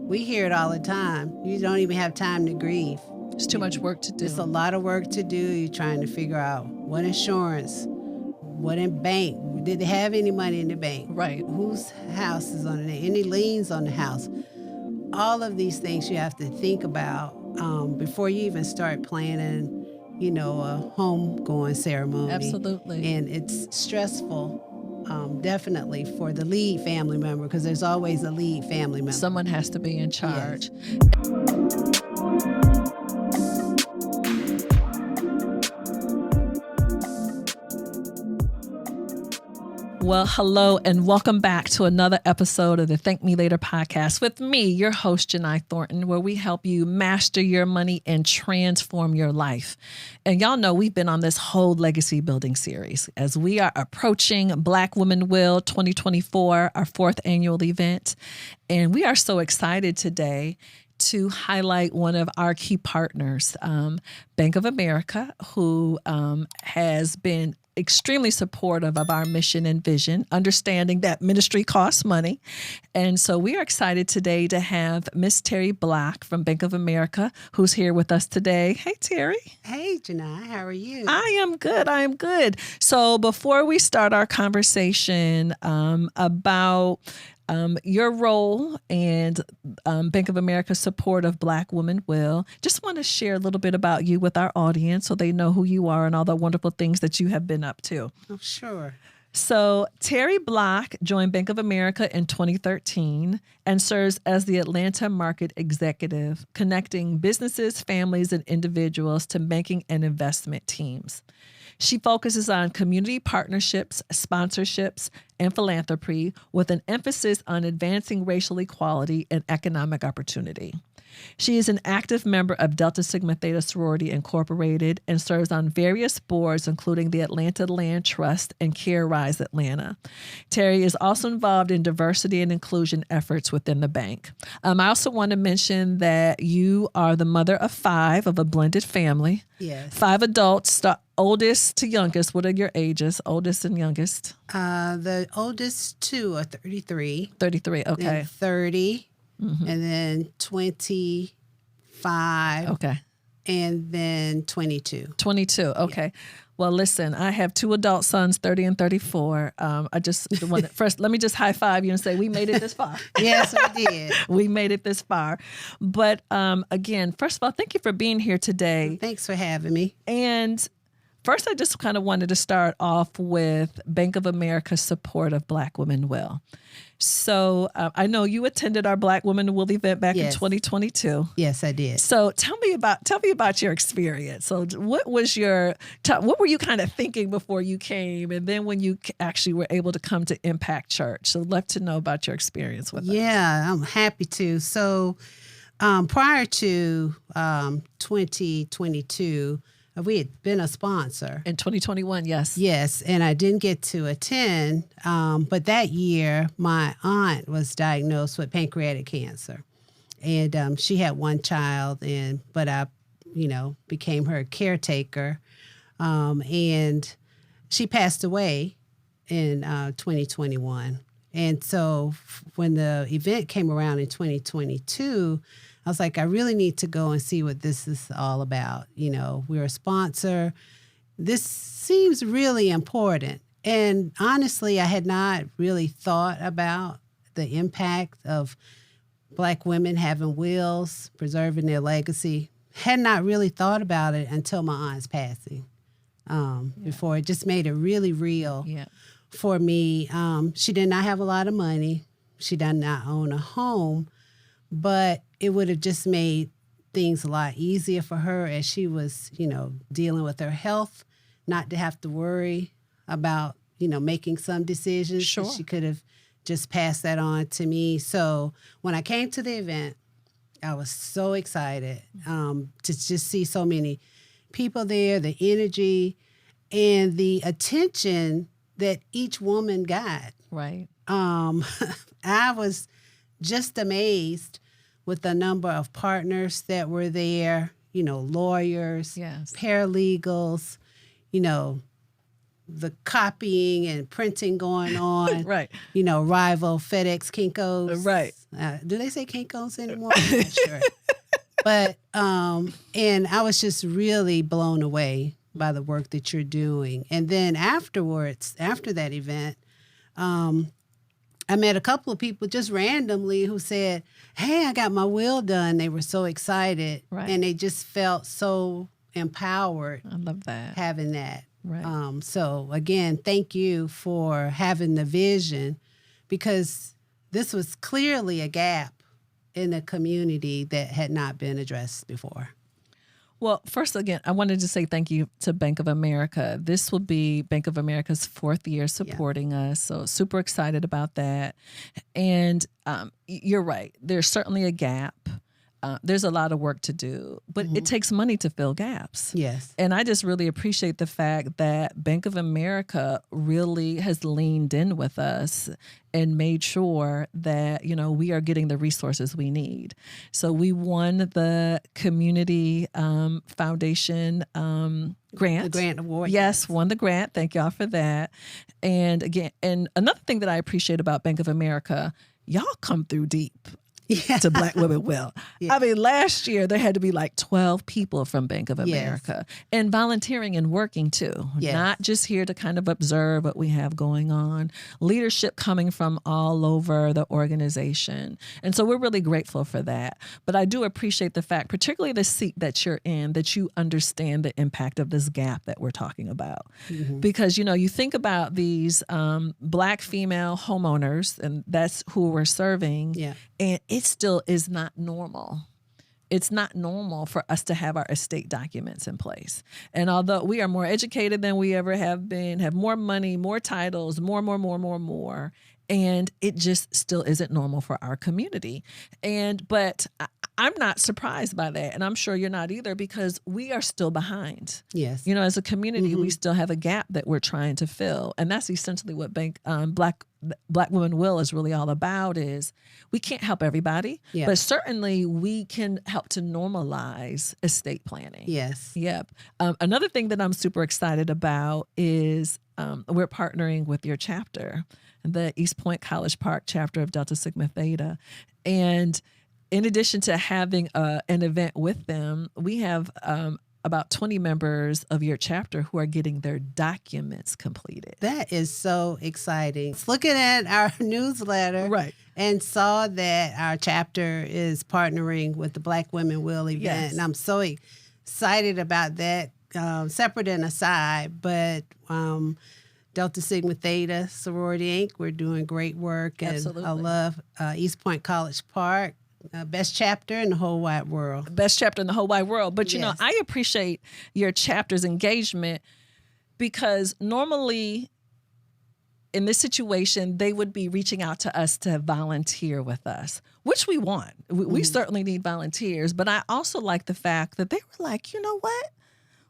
We hear it all the time. You don't even have time to grieve. It's too much work to do. It's a lot of work to do. You're trying to figure out what insurance, what in bank. Did they have any money in the bank? Right. Whose house is on it? Any liens on the house? All of these things you have to think about before you even start planning, a homegoing ceremony. Absolutely. And it's stressful. Definitely for the lead family member, because there's always a lead family member. Someone has to be in charge. Yes. Well, hello and welcome back to another episode of the Thank Me Later podcast with me, your host, Jini Thornton, where we help you master your money and transform your life. And y'all know we've been on this whole legacy building series as we are approaching Black Women Will 2024, our 4th annual event. And we are so excited today to highlight one of our key partners, Bank of America, who has been extremely supportive of our mission and vision, understanding that ministry costs money. And so we are excited today to have Miss Terri Block from Bank of America, who's here with us today. Hey, Terri. Hey, Jini. How are you? I am good. So before we start our conversation about your role and Bank of America's support of Black Women Will, just want to share a little bit about you with our audience so they know who you are and all the wonderful things that you have been up to. Oh, sure. So Terri Block joined Bank of America in 2013 and serves as the Atlanta Market Executive, connecting businesses, families, and individuals to banking and investment teams. She focuses on community partnerships, sponsorships, and philanthropy with an emphasis on advancing racial equality and economic opportunity. She is an active member of Delta Sigma Theta Sorority Incorporated and serves on various boards, including the Atlanta Land Trust and Care Rise Atlanta. Terri is also involved in diversity and inclusion efforts within the bank. I also want to mention that you are the mother of 5 of a blended family. Yes. 5 adults, oldest to youngest. What are your ages, oldest and youngest? The oldest 2 are 33. 33, okay. Then 30. Mm-hmm. And then 25. Okay. And then 22. 22. Okay. Yeah. Well, listen, I have 2 adult sons, 30 and 34. I just want first, let me just high five you and say we made it this far. Yes, we did. We made it this far. But again, first of all, thank you for being here today. Thanks for having me. And first, I just kind of wanted to start off with Bank of America's support of Black Women Will. So I know you attended our Black Women Will event back in 2022. Yes, I did. So tell me about your experience. So what were you kind of thinking before you came, and then when you actually were able to come to Impact Church? So I'd love to know about your experience with it. Yeah, I'm happy to. So prior to 2022. We had been a sponsor. In 2021, yes. Yes, and I didn't get to attend, but that year my aunt was diagnosed with pancreatic cancer. And she had 1 child, but I, became her caretaker. And she passed away in 2021. And so when the event came around in 2022, I was like, I really need to go and see what this is all about. We're a sponsor. This seems really important. And honestly, I had not really thought about the impact of Black women having wills, preserving their legacy. Had not really thought about it until my aunt's passing. Before it just made it really real for me. She did not have a lot of money. She did not own a home. But it would have just made things a lot easier for her as she was, dealing with her health, not to have to worry about, making some decisions. Sure. She could have just passed that on to me. So when I came to the event, I was so excited to just see so many people there, the energy and the attention that each woman got. Right. I was just amazed with the number of partners that were there, lawyers, yes, paralegals, the copying and printing going on. Right. Rival FedEx, Kinko's. Right. Do they say Kinko's anymore? I'm not sure. But, and I was just really blown away by the work that you're doing. And then afterwards, after that event, I met a couple of people just randomly who said, hey, I got my will done. They were so excited. Right. And they just felt so empowered. I love that. Having that. Right. So again, thank you for having the vision, because this was clearly a gap in the community that had not been addressed before. Well, first, again, I wanted to say thank you to Bank of America. This will be Bank of America's 4th year supporting us. So super excited about that. And you're right. There's certainly a gap. There's a lot of work to do, but it takes money to fill gaps. Yes. And I just really appreciate the fact that Bank of America really has leaned in with us and made sure that, we are getting the resources we need. So we won the Community Foundation grant. The grant award. Yes, won the grant. Thank y'all for that. And again, and another thing that I appreciate about Bank of America, y'all come through deep. Yeah. To Black women will. Yeah. I mean, last year there had to be like 12 people from Bank of America and volunteering and working too, not just here to kind of observe what we have going on. Leadership coming from all over the organization. And so we're really grateful for that. But I do appreciate the fact, particularly the seat that you're in, that you understand the impact of this gap that we're talking about. Because, you think about these Black female homeowners, and that's who we're serving. Yeah. And it still is not normal. It's not normal for us to have our estate documents in place. And although we are more educated than we ever have been, have more money, more titles, more, and it just still isn't normal for our community. But I'm not surprised by that. And I'm sure you're not either, because we are still behind. Yes. As a community, we still have a gap that we're trying to fill. And that's essentially what Black Women Will is really all about. Is we can't help everybody, but certainly we can help to normalize estate planning. Yes. Yep. Another thing that I'm super excited about is we're partnering with your chapter, the East Point College Park chapter of Delta Sigma Theta. And in addition to having an event with them, we have about 20 members of your chapter who are getting their documents completed. That is so exciting. Looking at our newsletter and saw that our chapter is partnering with the Black Women Will event. Yes. And I'm so excited about that, separate and aside. But Delta Sigma Theta Sorority Inc., we're doing great work. And Absolutely. I love East Point College Park. Best chapter in the whole wide world. Best chapter in the whole wide world. But, Yes. I appreciate your chapter's engagement, because normally in this situation, they would be reaching out to us to volunteer with us, which we want. We certainly need volunteers. But I also like the fact that they were like, you know what?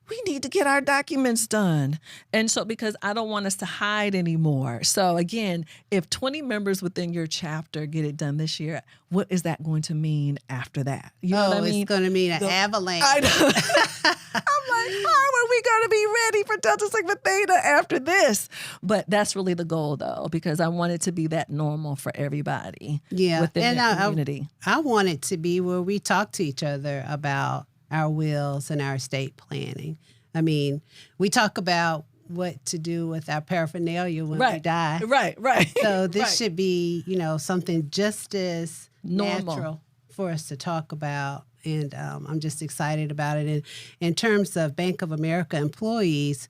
We need to get our documents done. And so, because I don't want us to hide anymore. So again, if 20 members within your chapter get it done this year, what is that going to mean after that? You know what I mean? It's going to mean an avalanche. I know. I'm like, how are we going to be ready for Delta Sigma Theta after this? But that's really the goal, though, because I want it to be that normal for everybody within the community. I want it to be where we talk to each other about our wills and our estate planning. I mean, we talk about what to do with our paraphernalia when we die. Right. So this should be, something just as normal natural for us to talk about. And I'm just excited about it. And in terms of Bank of America employees,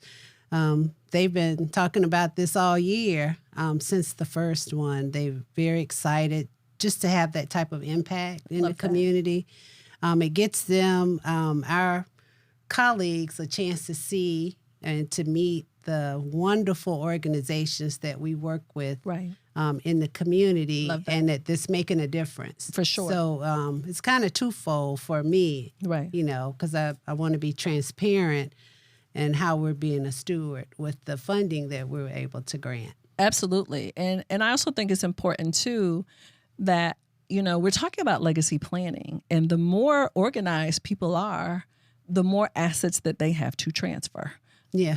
they've been talking about this all year since the first one. They're very excited just to have that type of impact in the community. It gets them, our colleagues, a chance to see and to meet the wonderful organizations that we work with in the community, and that this making a difference. For sure. So it's kind of twofold for me, because I want to be transparent in how we're being a steward with the funding that we're able to grant. Absolutely. And I also think it's important, too, that we're talking about legacy planning, and the more organized people are, the more assets that they have to transfer. Yeah.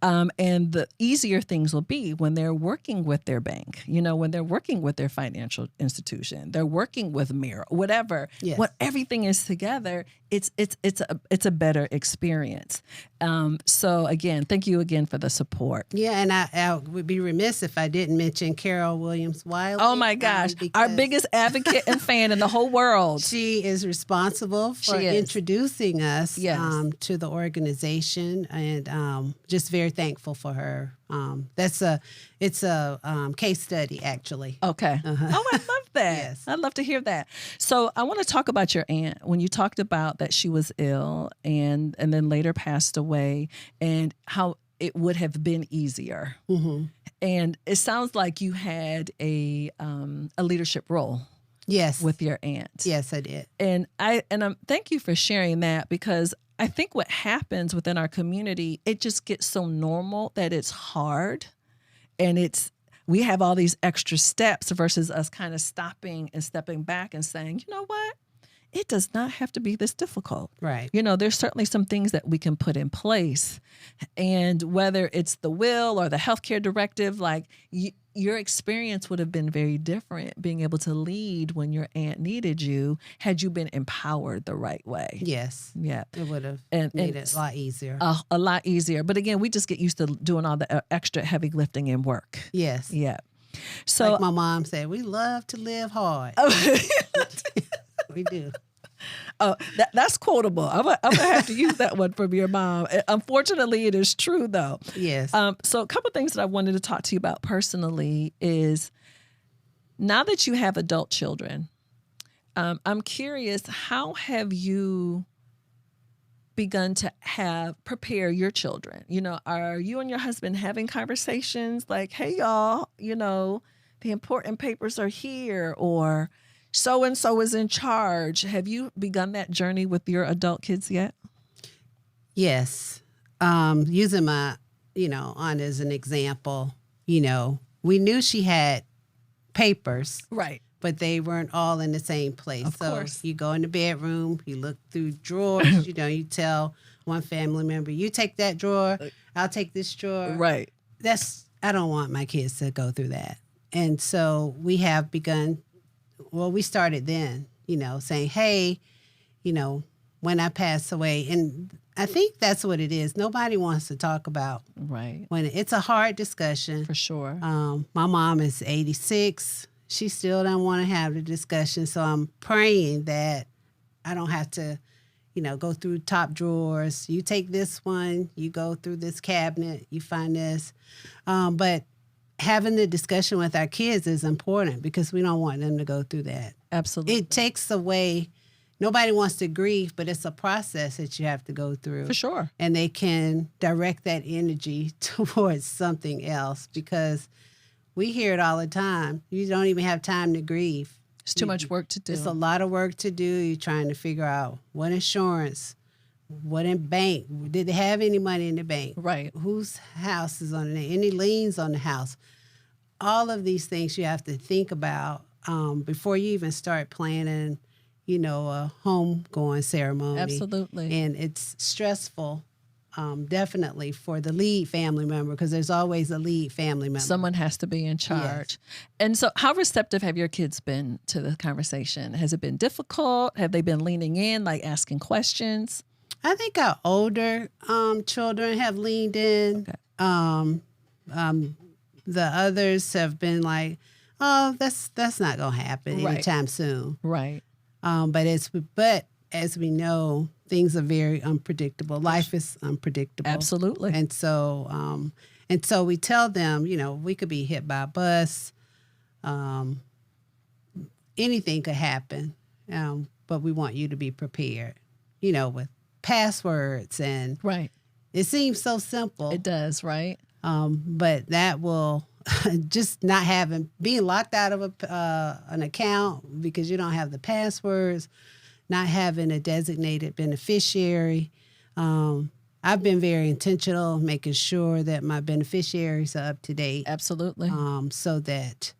And the easier things will be when they're working with their bank, when they're working with their financial institution, they're working with Mirror, whatever. Yes. When everything is together, it's a better experience. So again, thank you again for the support. Yeah, and I would be remiss if I didn't mention Carol Williams-Wiley. Oh my gosh, our biggest advocate and fan in the whole world. She is responsible for introducing us to the organization, and just very thankful for her. It's a case study, actually. Okay. Oh, I love that. Yes. I'd love to hear that. So I want to talk about your aunt. When you talked about that she was ill and then later passed away, and how it would have been easier. Mm-hmm. And it sounds like you had a leadership role. Yes. With your aunt. Yes, I did. And thank you for sharing that, because I think what happens within our community, it just gets so normal that it's hard, and we have all these extra steps versus us kind of stopping and stepping back and saying, you know what? It does not have to be this difficult. Right. There's certainly some things that we can put in place. And whether it's the will or the healthcare directive, like your experience would have been very different being able to lead when your aunt needed you, had you been empowered the right way. Yes. Yeah. It would have made it a lot easier. A lot easier. But again, we just get used to doing all the extra heavy lifting and work. Yes. Yeah. So like my mom said, we love to live hard. We do. Oh, that's quotable. I'm gonna have to use that one from your mom. Unfortunately, it is true, though. Yes. So a couple of things that I wanted to talk to you about personally is, now that you have adult children, I'm curious, how have you begun to prepare your children? Are you and your husband having conversations like, hey, y'all, the important papers are here, or so-and-so is in charge? Have you begun that journey with your adult kids yet? Yes. Using my, aunt as an example, we knew she had papers. Right. But they weren't all in the same place. Of course. You go in the bedroom, you look through drawers, you tell one family member, you take that drawer, I'll take this drawer. Right. I don't want my kids to go through that. And so we have begun, we started then, saying, hey, when I pass away, and I think that's what it is. Nobody wants to talk about. Right. When it's a hard discussion. For sure. My mom is 86. She still don't want to have the discussion. So I'm praying that I don't have to, go through top drawers. You take this one, you go through this cabinet, you find this. But having the discussion with our kids is important, because we don't want them to go through that. Absolutely. It takes away, nobody wants to grieve, but it's a process that you have to go through. For sure. And they can direct that energy towards something else, because we hear it all the time. You don't even have time to grieve. It's too much work to do. It's a lot of work to do. You're trying to figure out what insurance, what in bank. Did they have any money in the bank? Right. Whose house is on it? Any liens on the house? All of these things you have to think about before you even start planning, a homegoing ceremony. Absolutely. And it's stressful. Definitely for the lead family member, because there's always a lead family member. Someone has to be in charge. Yes. And so how receptive have your kids been to the conversation? Has it been difficult? Have they been leaning in, like asking questions? I think our older children have leaned in. Okay. The others have been like, oh, that's not going to happen anytime soon. Right. But as we know, things are very unpredictable. Life is unpredictable. Absolutely. And so we tell them, we could be hit by a bus. Anything could happen. But we want you to be prepared, with passwords. And right. It seems so simple. It does, right? But that will just not being locked out of an account because you don't have the passwords, not having a designated beneficiary. I've been very intentional making sure that my beneficiaries are up to date. Absolutely. So that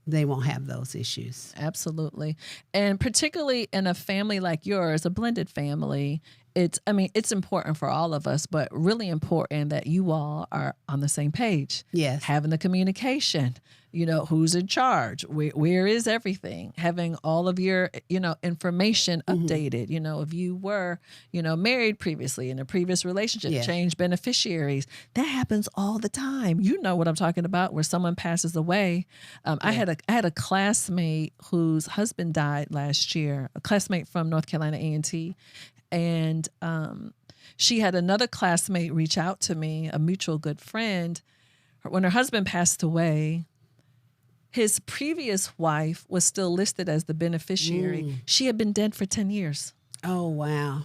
they won't have those issues. Absolutely. And particularly in a family like yours, a blended family, it's important for all of us, but really important that you all are on the same page. Yes. Having the communication, who's in charge, where is everything, having all of your, information updated. If you were, married previously in a previous relationship, change beneficiaries, that happens all the time. You know what I'm talking about, where someone passes away. I had a classmate whose husband died last year, a classmate from North Carolina A&T. And she had another classmate reach out to me, a mutual good friend. When her husband passed away, his previous wife was still listed as the beneficiary. She had been dead for 10 years. Oh, wow.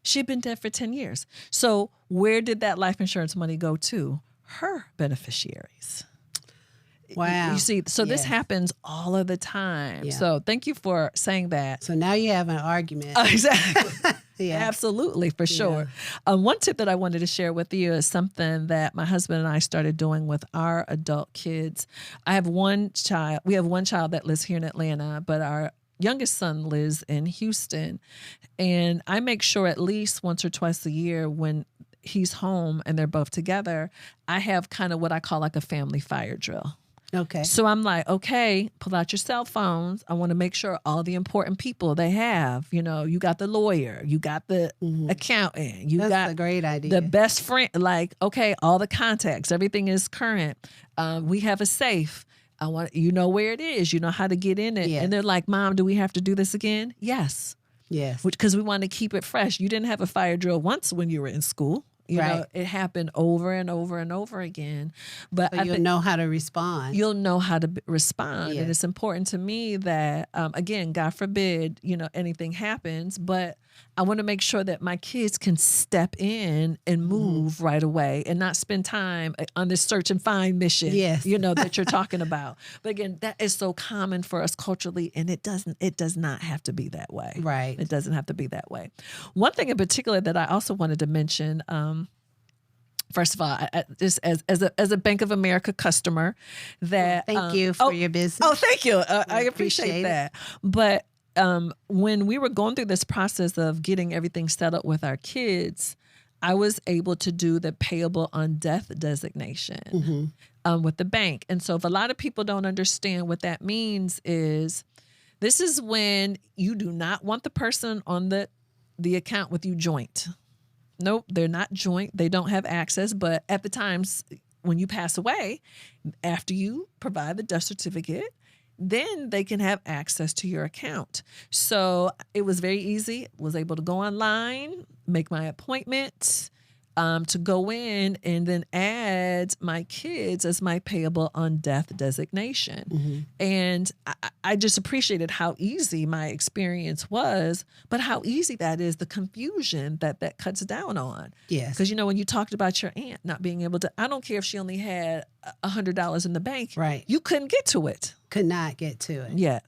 She had been dead for 10 years. So where did that life insurance money go to? Her beneficiaries. Wow. You see, so this happens all of the time. Yeah. So thank you for saying that. So now you have an argument. Exactly. Yeah. Absolutely, for sure. One tip that I wanted to share with you is something that my husband and I started doing with our adult kids. I have one child. We have one child that lives here in Atlanta, but our youngest son lives in Houston. And I make sure at least once or twice a year when he's home and they're both together, I have kind of what I call like a family fire drill. Okay. So I'm like, okay, pull out your cell phones. I want to make sure all the important people they have, you got the lawyer, you got the accountant, you That's got a great idea. the best friend, like, okay, all the contacts, everything is current. We have a safe. I want, where it is, you know how to get in it. Yes. And they're like, Mom, do we have to do this again? Yes. Yes. Because we want to keep it fresh. You didn't have a fire drill once when you were in school. You know, it happened over and over and over again. But so you'll know how to respond. You'll know how to respond. Yes. And it's important to me that, again, God forbid, anything happens, but I want to make sure that my kids can step in and move right away and not spend time on this search and find mission, that you're talking about. But again, that is so common for us culturally, and it does not have to be that way. Right. It doesn't have to be that way. One thing in particular that I also wanted to mention, first of all, just as a Bank of America customer, that thank you for your business. Oh, thank you. I appreciate that. But when we were going through this process of getting everything set up with our kids, I was able to do the payable on death designation with the bank. And so if a lot of people don't understand what that means is, this is when you do not want the person on the account with you joint. Nope, they're not joint. They don't have access. But at the times when you pass away, after you provide the death certificate, then they can have access to your account. So it was very easy. Was able to go online, make my appointment, to go in and then add my kids as my payable on death designation. And I just appreciated how easy my experience was, but how easy that is, the confusion that cuts down on. Yes. Because, when you talked about your aunt not being able to, I don't care if she only had $100 in the bank. Right. You couldn't get to it. Could not get to it. Yeah.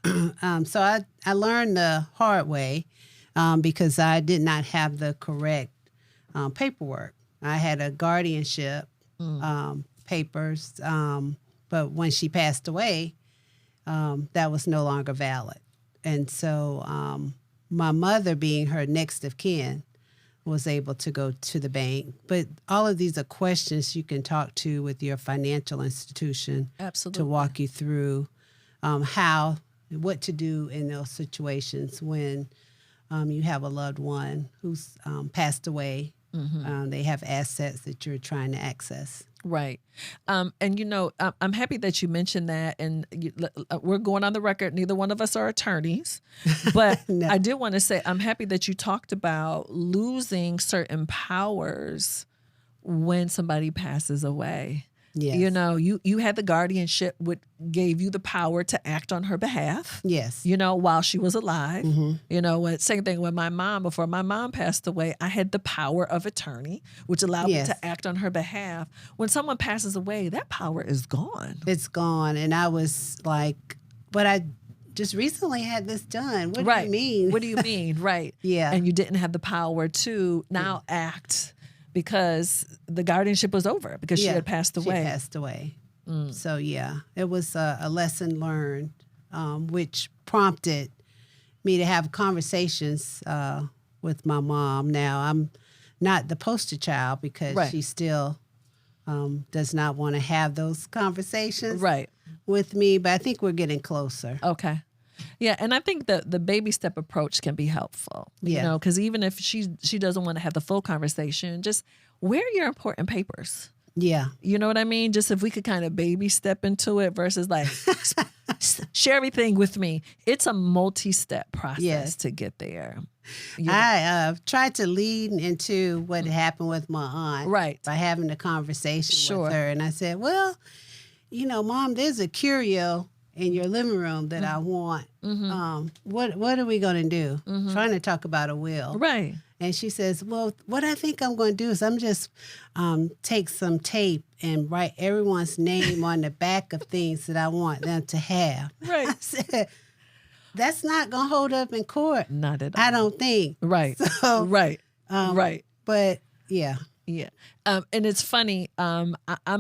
So I learned the hard way because I did not have the correct paperwork. I had a guardianship papers, but when she passed away, that was no longer valid. And so my mother, being her next of kin, was able to go to the bank. But all of these are questions you can talk to with your financial institution. Absolutely. To walk you through what to do in those situations when you have a loved one who's passed away. They have assets that you're trying to access. Right. And, I'm happy that you mentioned that. And we're going on the record. Neither one of us are attorneys. But No. I did want to say I'm happy that you talked about losing certain powers when somebody passes away. Yes. You had the guardianship, which gave you the power to act on her behalf. Yes. While she was alive. Same thing with my mom. Before my mom passed away, I had the power of attorney, which allowed me to act on her behalf. When someone passes away, that power is gone. It's gone. And I was like, but I just recently had this done. What do you mean? What do you mean? Right. Yeah. And you didn't have the power to now act because the guardianship was over because she had passed away. She passed away. So yeah, it was a lesson learned, which prompted me to have conversations with my mom. Now I'm not the poster child because Right. she still does not want to have those conversations Right. with me, but I think we're getting closer. Okay. Yeah, and I think the baby step approach can be helpful. You Yeah. know, because even if she doesn't want to have the full conversation, just wear your important papers. Yeah. You know what I mean? Just if we could kind of baby step into it versus like share everything with me. It's a multi-step process Yes. to get there. You know? I tried to lead into what happened with my aunt Right. by having a conversation Sure. with her. And I said, well, Mom, there's a curio in your living room that I want. What are we going to do? Trying to talk about a will. Right. And she says, well, what I think I'm going to do is I'm just take some tape and write everyone's name on the back of things that I want them to have. Right. I said, that's not going to hold up in court. Not at all. I don't think. Right. So, Right. Right. But yeah. Yeah. And it's funny. I'm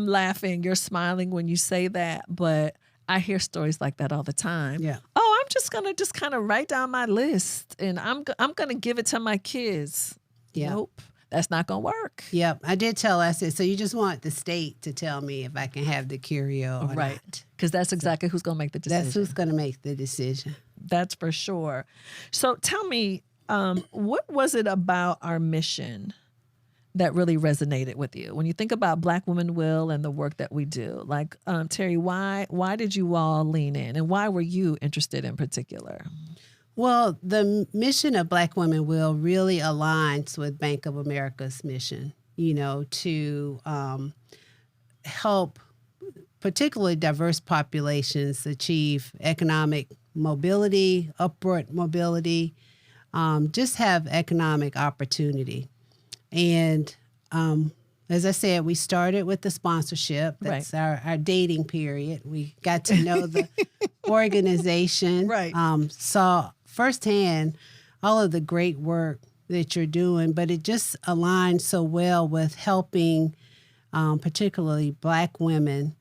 laughing. You're smiling when you say that, but I hear stories like that all the time. Yeah. Oh, I'm just going to just kind of write down my list and I'm going to give it to my kids. Yeah. Nope. That's not going to work. Yep. I did tell her, I said, so you just want the state to tell me if I can have the curio or Right. not. Because that's exactly who's going to make the decision. That's who's going to make the decision. That's for sure. So tell me, what was it about our mission that really resonated with you when you think about Black Women Will and the work that we do? Like, Terri, why did you all lean in, and why were you interested in particular? Well, the mission of Black Women Will really aligns with Bank of America's mission, to help particularly diverse populations achieve economic mobility, upward mobility, just have economic opportunity. And as I said, we started with the sponsorship. That's our dating period. We got to know the organization, Right. Saw firsthand all of the great work that you're doing, but it just aligns so well with helping particularly Black women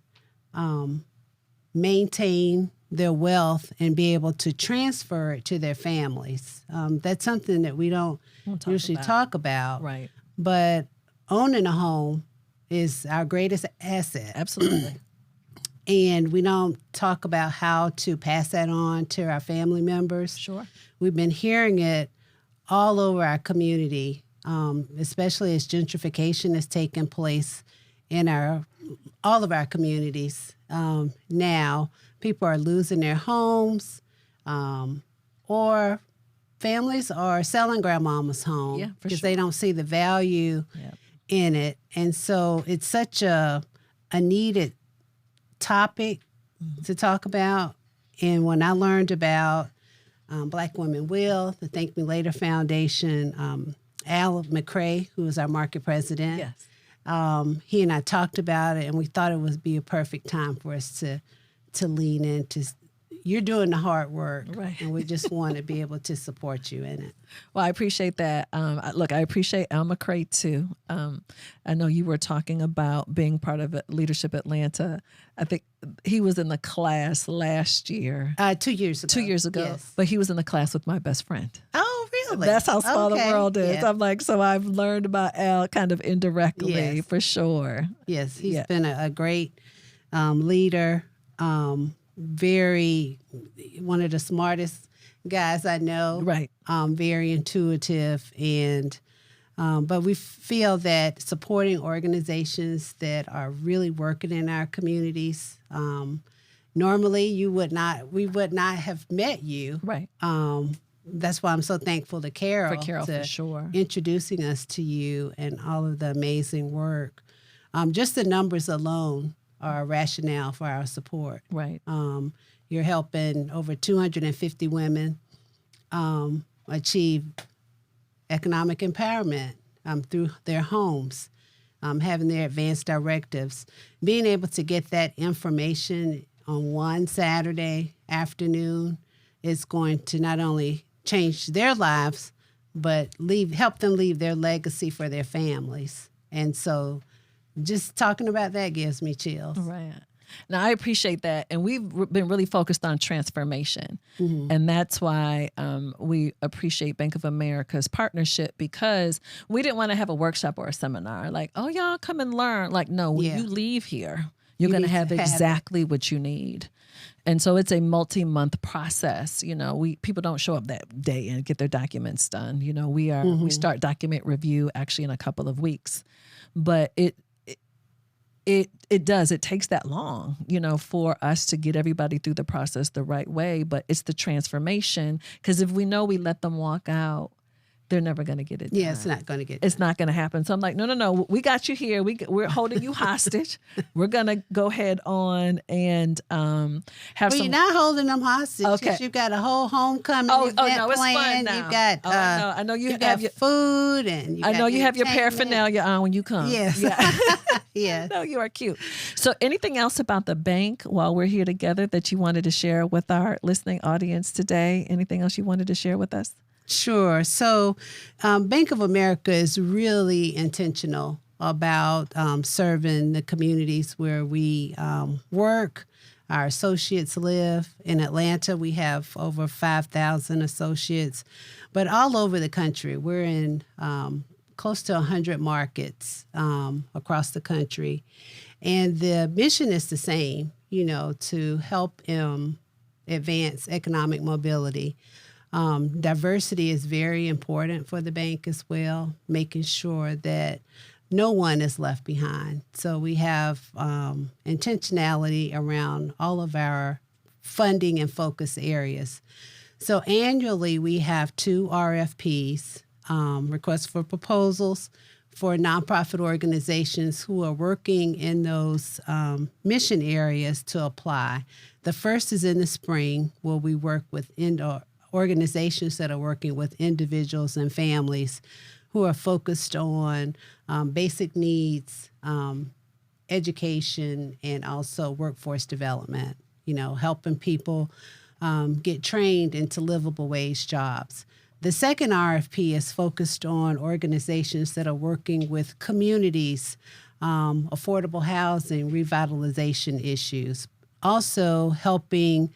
maintain their wealth and be able to transfer it to their families. That's something that we don't usually talk about. Right. But owning a home is our greatest asset. Absolutely. And we don't talk about how to pass that on to our family members. Sure. We've been hearing it all over our community, especially as gentrification has taken place in all of our communities. Now, people are losing their homes, or families are selling grandmama's home because they don't see the value in it. And so it's such a needed topic to talk about. And when I learned about Black Women Will, the Thank Me Later Foundation, Al McCrae, who is our market president, he and I talked about it, and we thought it would be a perfect time for us to lean into. You're doing the hard work, right, and we just want to be able to support you in it. Well, I appreciate that. Look, I appreciate Al McCrae too. I know you were talking about being part of Leadership Atlanta. I think he was in the class last year. 2 years ago. 2 years ago. Yes. But he was in the class with my best friend. Oh, really? That's how small the world is. Yeah. I'm like, so I've learned about Al kind of indirectly, for sure. Yes, he's been a great leader. Very one of the smartest guys I know. Right. Very intuitive, and but we feel that supporting organizations that are really working in our communities. Normally, we would not have met you. Right. That's why I'm so thankful to Carol, for sure, introducing us to you and all of the amazing work. Just the numbers alone are a rationale for our support. Right. You're helping over 250 women achieve economic empowerment through their homes, having their advanced directives. Being able to get that information on one Saturday afternoon is going to not only change their lives, but help them leave their legacy for their families. And so just talking about that gives me chills. Right. Now, I appreciate that. And we've been really focused on transformation. Mm-hmm. And that's why we appreciate Bank of America's partnership, because we didn't want to have a workshop or a seminar like, oh, y'all come and learn. Like, no, when you leave here, you're going to have exactly what you need. And so it's a multi-month process. You know, people don't show up that day and get their documents done. You know, we start document review actually in a couple of weeks. But it takes that long, you know, for us to get everybody through the process the right way. But it's the transformation, because if we know we let them walk out, they're never going to get it done. Yeah, it's not going to get It's not going to happen. So I'm like, no, we got you here. We're holding you hostage. We're going to go ahead on and have some. You're not holding them hostage. Okay. You've got a whole homecoming event no, it's planned. fun now. You've got, I know you have your food, and I know you have your paraphernalia on when you come. Yes. Yeah. Yes. No, you are cute. So anything else about the bank while we're here together that you wanted to share with our listening audience today? Anything else you wanted to share with us? Sure. So Bank of America is really intentional about serving the communities where we work. Our associates live. In Atlanta, we have over 5,000 associates, but all over the country. We're in close to 100 markets across the country. And the mission is the same, you know, to help advance economic mobility. Diversity is very important for the bank as well, making sure that no one is left behind. So we have intentionality around all of our funding and focus areas. So annually, we have 2 RFPs, requests for proposals, for nonprofit organizations who are working in those mission areas to apply. The first is in the spring, where we work with organizations that are working with individuals and families who are focused on basic needs, education, and also workforce development, you know, helping people get trained into livable wage jobs. The second RFP is focused on organizations that are working with communities, affordable housing, revitalization issues, also helping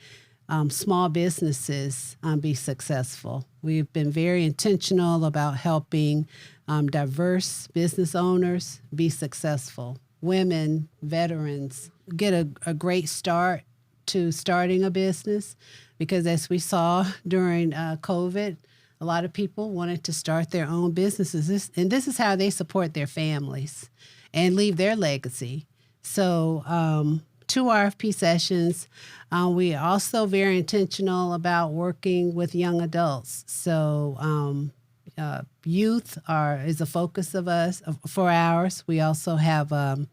small businesses be successful. We've been very intentional about helping diverse business owners be successful. Women, veterans get a great start to starting a business, because as we saw during COVID, a lot of people wanted to start their own businesses, and this is how they support their families and leave their legacy. So 2 RFP sessions. We are also very intentional about working with young adults. So youth is a focus for ours. We also have a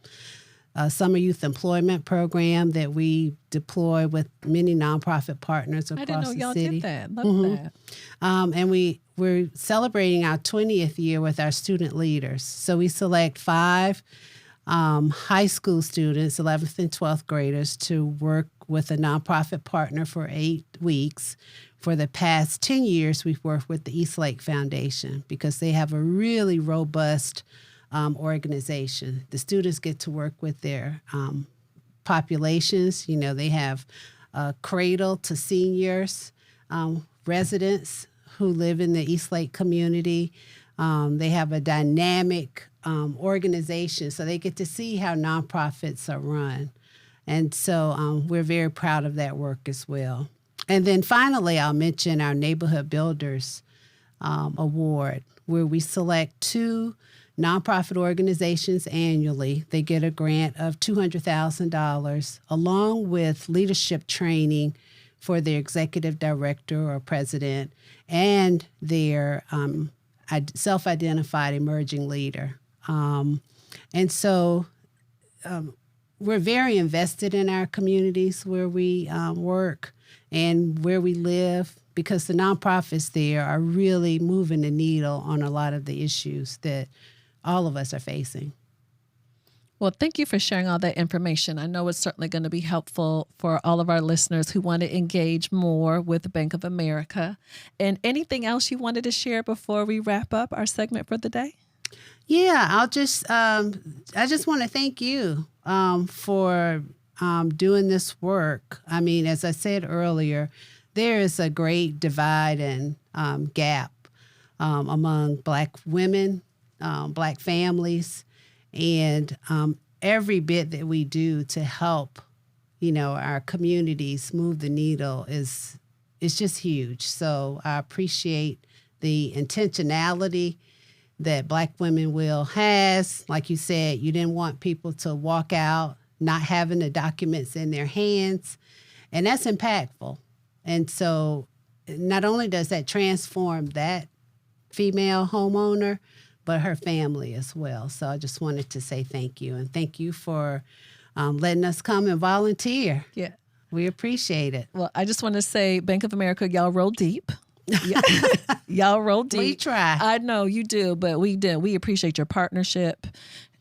summer youth employment program that we deploy with many nonprofit partners across the city. I didn't know y'all did that. Love that. And we're celebrating our 20th year with our student leaders. So we select 5 high school students, 11th and 12th graders, to work with a nonprofit partner for 8 weeks. For the past 10 years, we've worked with the Eastlake Foundation because they have a really robust organization. The students get to work with their populations. You know, they have cradle to seniors, residents who live in the Eastlake community. They have a dynamic organization, so they get to see how nonprofits are run. And so we're very proud of that work as well. And then finally, I'll mention our Neighborhood Builders Award, where we select 2 nonprofit organizations annually. They get a grant of $200,000 along with leadership training for their executive director or president and their self-identified emerging leader. And so we're very invested in our communities where we work and where we live, because the nonprofits there are really moving the needle on a lot of the issues that all of us are facing. Well, thank you for sharing all that information. I know it's certainly going to be helpful for all of our listeners who want to engage more with Bank of America. And anything else you wanted to share before we wrap up our segment for the day? Yeah, I just want to thank you for doing this work, I mean, as I said earlier, there is a great divide and gap among Black women, Black families, and every bit that we do to help, our communities move the needle is just huge. So I appreciate the intentionality that Black Women Will has. Like you said, you didn't want people to walk out not having the documents in their hands, and that's impactful. And so not only does that transform that female homeowner, but her family as well. So I just wanted to say thank you, and thank you for letting us come and volunteer. Yeah. We appreciate it. Well, I just want to say, Bank of America, y'all roll deep. Y'all roll deep. We try. I know you do, but we do. We appreciate your partnership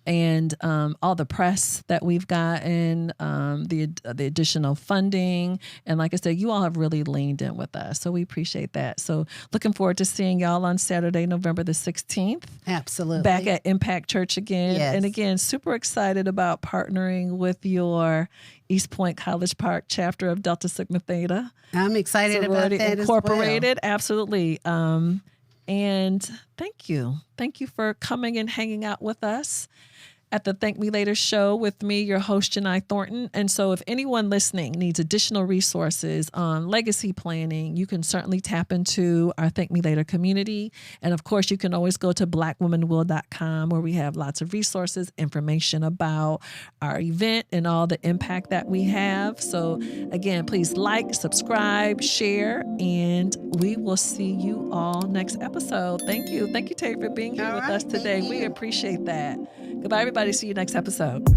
and all the press that we've gotten, the additional funding. And like I said, you all have really leaned in with us. So we appreciate that. So looking forward to seeing y'all on Saturday, November the 16th. Absolutely. Back at Impact Church again. Yes. And again, super excited about partnering with your East Point College Park chapter of Delta Sigma Theta. I'm excited about Sorority that Incorporated. as well. Absolutely. And thank you. Thank you for coming and hanging out with us at the Thank Me Later show with me, your host, Jini Thornton. And so if anyone listening needs additional resources on legacy planning, you can certainly tap into our Thank Me Later community. And of course, you can always go to blackwomanwill.com, where we have lots of resources, information about our event and all the impact that we have. So again, please like, subscribe, share, and we will see you all next episode. Thank you. Thank you, Terri, for being here with us today. We appreciate that. Goodbye, everybody. See you next episode.